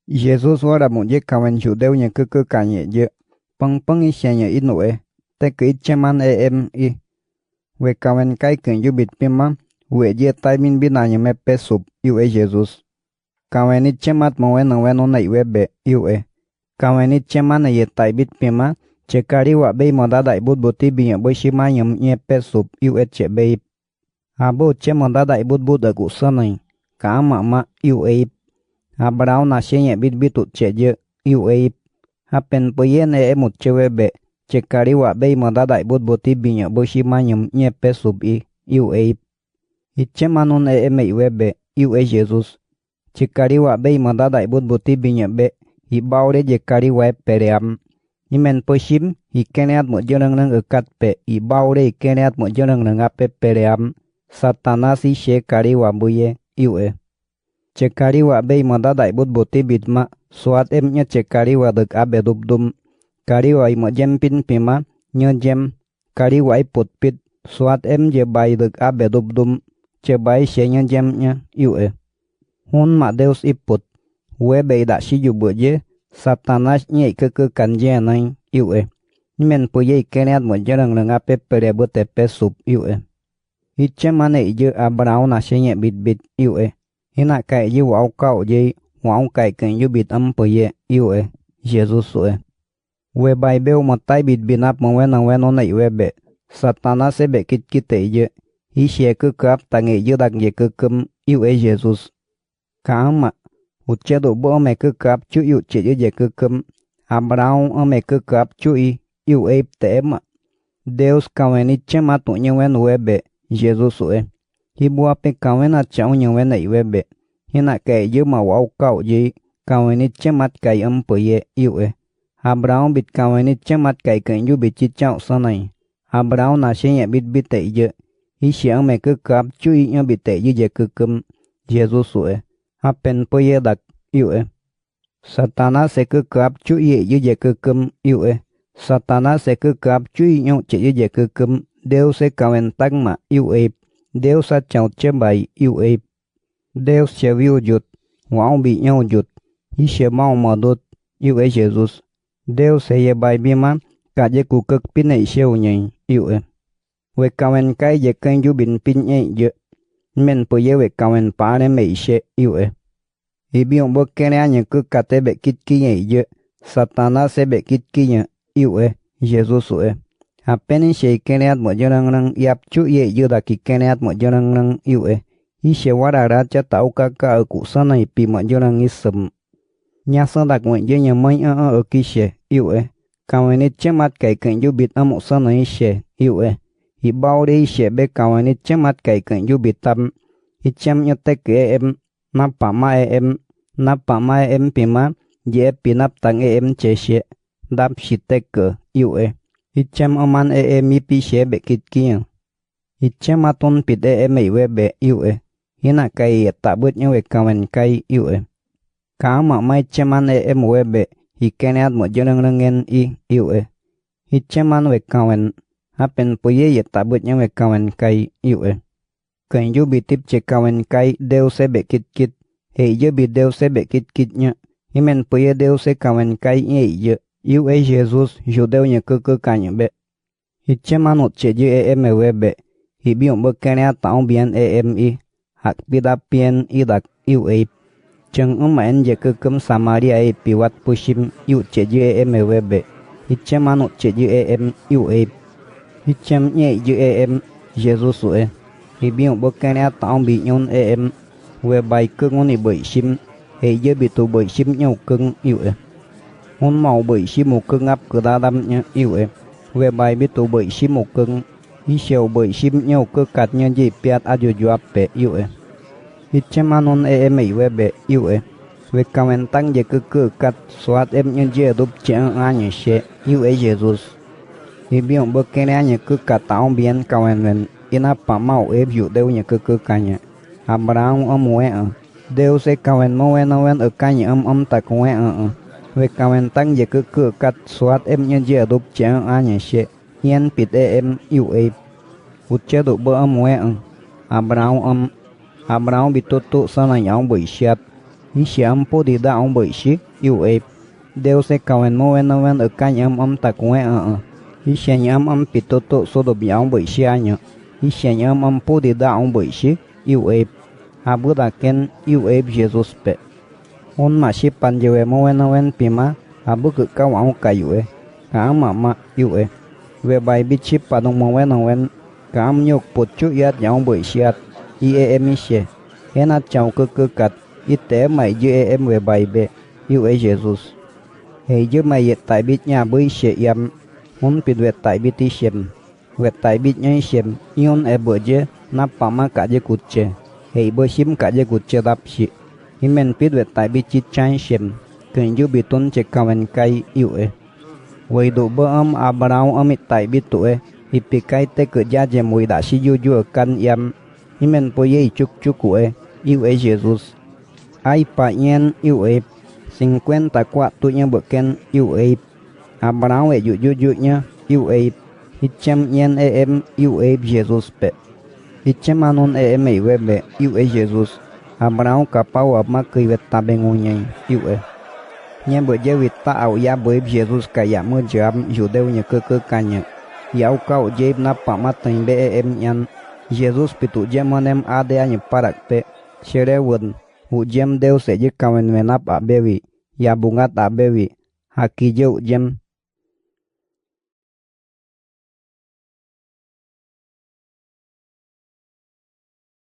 Jesus ora một giấc kawen judeu nya cơ cả nhẹ dơ, păng păng ít xe nya ít nổi, te cứ ít cheman em i, we kawen kai cần ju bịt pima, we dơ tai min bina nya me pe sụp yêu Jesus, kawen ít chemat mo we no nai we be yêu kawen ít cheman ye tai bịt pima, che kari wa be mo da đại bút bút bi nya bôi shima nya nya pe sụp yêu che be, abo che mo da đại bút ở cụ sa này, cả mà yêu Abrao na shenya bit tut che je UA hapen poyen một chewe be che kari wa be mo da dai bot binya bo shi manyum nye pe sub i UA che manon me we be UA Jesus che kari wa be mo da dai bot binya be hi baure je kari wa peream imen poshim hi keneat mo jerang nang kat pe i baure keneat mo jerang nang ape peream satanasi she kari wa buye UA Cekari wa be moda dai bút bit ma suat em nya cekari wa được abe dum kari wa mo jem pin pima nya jem kari wa put pit suat em je bai được abe dum che bai she nya jem nya hun ma deus iput we be da shi ju bu je satanas nya ke kan je nai men pu ye kenet mo jarang lang ape pere bu te pe sup iche mane je abrao na she nya bit hina kai yu au kau je wau kai kan yu bit am po ye Jesus we bible mo tai bit binap mo wen on nai we be satana se be kit te je hi she ku kap ta nge yu dak je ku kum Jesus ka ma u che do bo me ku kap chu yu che je ku kum abrao o me ku kap chu i te ma Deus kaweni che ma tu nye wen we be Jesus hi bua pe kawena chau nya we nai we be hina ke yu ma wau kau ji kaweni chemat kai am po ye Abraham bit kaweni chemat kai kan yu bit chi chau sa nai Abraham na she ye bit te ye hi xiang me ke kap chu i nya bit te ye ke kum Jesus hapen po ye dak Satana se ke kap chu ye ke kum Satana se ke kap chu i nya che ye ke kum Deus se kawen tang ma Deus sa chau che bai Deus che viu jut wao bị nhau jut hi che mau mà đốt Jesus Deus se ye bai bi ma cả je ku cực pin nei sheu nhai we kawen kai je kan ju bin pin nhai je men po ye we kawen pa ne mei she hi bi on bo kene anya ku ka te be kit ki nhai je satana se be kit ki nya Jesus hapen she keneat mo jarang yap chu ye yu da ki keneat mo jarang hi she wara ra cha tau ka ku sa nai pi mo jarang isum nya sa dak mo je nya mai ki she kawen chemat kai kan yu bit amo sa nai she hi bao de she be kawen chemat kai kan yu bit tam hi chem nya te ke em na pa ma em pi ma je pinap tang che she dap shi te ke Hichem oman mi pi she be kit kiang. Hichem aton pit me we be hina kai ta but nya we kawen kai Ka ma mai cheman we be hi kenet mo jerang ngen Hichem an we kawen hapen po ye ta but nya we kawen kai Kan yu bi tip che kawen kai Deus se be kit he ye bi Deus se be kit nya. Himen po ye Deus se kawen kai ye Jesus judeu nya cơ cả nya be hi chemanot che je we be hi biom bo kene taung bien hak bida pien dak chang umen je kum Samaria piwat pushim che je we be hi chemanot che je hi chem nye je Jesus hi biom bo kene taung bi nyon we bai cơ ngoni boi sim he je bi tu boi sim nhau cưng hôn màu bởi xí một cưng áp cửa đa đâm nha về bài biết tụ bởi xí một cưng hi xèo bởi xí nhau cơ cắt nhân gì piat ajo jo áp pe hi chem anon me we be về kamen tăng je cơ cắt soat em nhân je đúp cheng anya she Jesus hi biong bơ kene nya cơ cắt taong bien kamen ven ina pa mau yu deu nya cơ kanya Abraham Deus se kamen mo wen kanya ta ko we kawen tăng je cơ cắt soat em nhân je đúp cheng anya she hien pit uche do bo Abraham bi tu sa na yang boi shat Hi siam po di da ông bởi shik yêu ép. Deus se kawen mo wen ở cạnh ta cũng Hi siam pitoto so do bi ông bởi shi anya. Hi siam po di da ông bởi shik yêu ép. Abu da ken yêu ép Jesus pe. On ma shi pan jewe mo wen pima abu cứ cao ông kayu e. Ka ma yêu e. Về bài bit chip padong mo wen Cam nhục bột chút yết nhau bởi siết IEM xe hena chào cơ cắt ít tế mày dư em về bài bệ yêu ấy Jesus hãy dư mày yết tại bít nhà bởi xe yếm muốn bị vẹt tại bít tí xem vẹt tại bít nhai xem ion e bờ dê nắp pama cả dê cụt chê hãy bờ sim cả dê cụt chê đáp xị himen bít vẹt tại bít chít chay xem cần dư bị tôn chê kawen kai yêu ấy vậy độ bờ Abraham tại bít tuổi ipikai te kerja je mui da si juju kan yam himen poye chuk kue iu e Jesus ai pa yen iu e 54 tunya beken iu e Abraham e juju nya iu e hichem yen em iu e Jesus pe hichem anon em e webe iu e Jesus Abraham kapau ama kui weta bengunya iu e nya beje wita au ya boy Jesus kaya mo jam judeu nya ke kanya Yau kau jeb na pamat ting BEM yan Jesus pitu jemanem ade anya parak pe sherewun hu jem Deus se je kawen menap abewi ya bungat abewi haki je jem